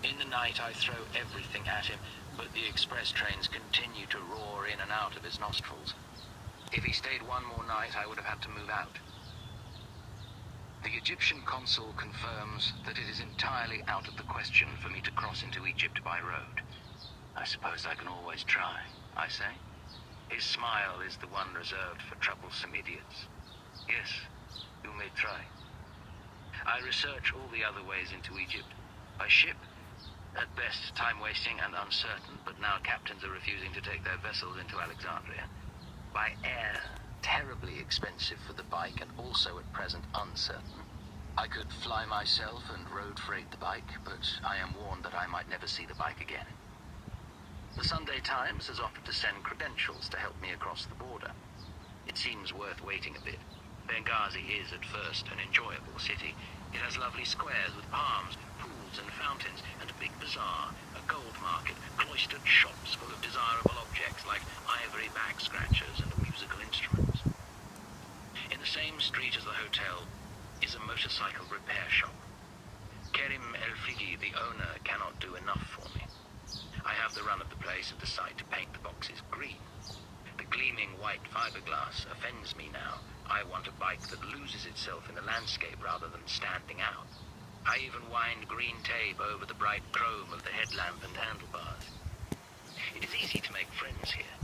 In the night I throw everything at him, but the express trains continue to roar in and out of his nostrils. If he stayed one more night, I would have had to move out. The Egyptian consul confirms that it is entirely out of the question for me to cross into Egypt by road. I suppose I can always try, I say. His smile is the one reserved for troublesome idiots. Yes, you may try. I research all the other ways into Egypt. By ship, at best time-wasting and uncertain, but now captains are refusing to take their vessels into Alexandria. By air, terribly expensive for the bike and also at present uncertain. I could fly myself and road freight the bike, but I am warned that I might never see the bike again. The Sunday Times has offered to send credentials to help me across the border. It seems worth waiting a bit. Benghazi is at first an enjoyable city. It has lovely squares with palms, pools and fountains, and a big bazaar, a gold market, cloistered shops full of desirable objects like ivory bag scratchers and musical instruments. In the same street as the hotel is a motorcycle repair shop. Kerim El-Figi, the owner, cannot do enough for me. I have the run of the place and decide to paint the boxes green. The gleaming white fiberglass offends me now. I want a bike that loses itself in the landscape rather than standing out. I even wind green tape over the bright chrome of the headlamp and handlebars. It is easy to make friends here.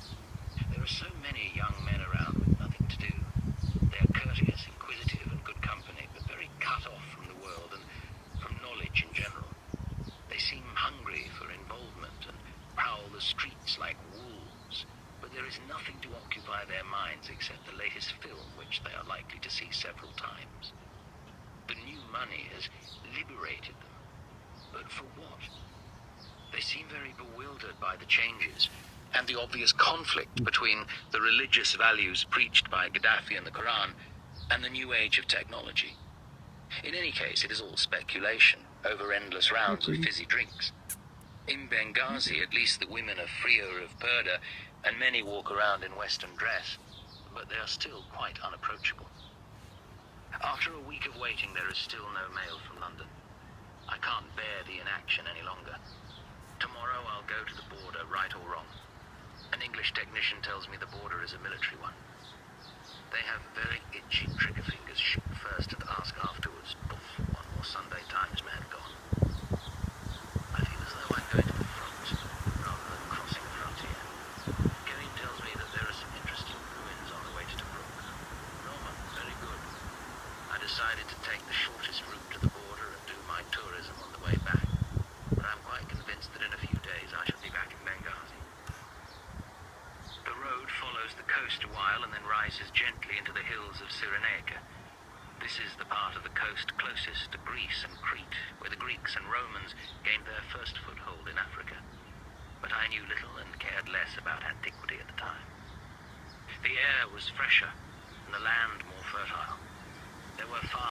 There are so many young men around with nothing to do. They are courteous, inquisitive, and good company, but very cut off from the world and from knowledge in general. They seem hungry for involvement and prowl the streets like wolves, but there is nothing to occupy their minds except the latest film, which they are likely to see several times. The new money has liberated them, but for what? They seem very bewildered by the changes and the obvious conflict between the religious values preached by Gaddafi and the Quran and the new age of technology. In any case, it is all speculation over endless rounds of fizzy drinks. In Benghazi, at least the women are freer of purdah, and many walk around in Western dress, but they are still quite unapproachable. After a week of waiting, there is still no mail from London. I can't bear the inaction any longer. Tomorrow I'll go to the border, right or wrong. An English technician tells me the border is a military one. They have very itchy trigger fingers. Shoot first and ask afterwards. Oof, one more Sunday Times man gone. I feel as though I'm going to the front, rather than crossing the frontier. Kerim tells me that there are some interesting ruins on the way to Tobruk. Norman, very good. I decided to take the shortest route to the border and do my tourism on the way back. But I'm quite convinced that in a few days I shall be back in Benghazi. The road follows the coast a while and then rises gently into the hills of Cyrenaica. This is the part of the coast closest to Greece and Crete, where the Greeks and Romans gained their first foothold in Africa. But I knew little and cared less about antiquity at the time. The air was fresher and the land more fertile. There were far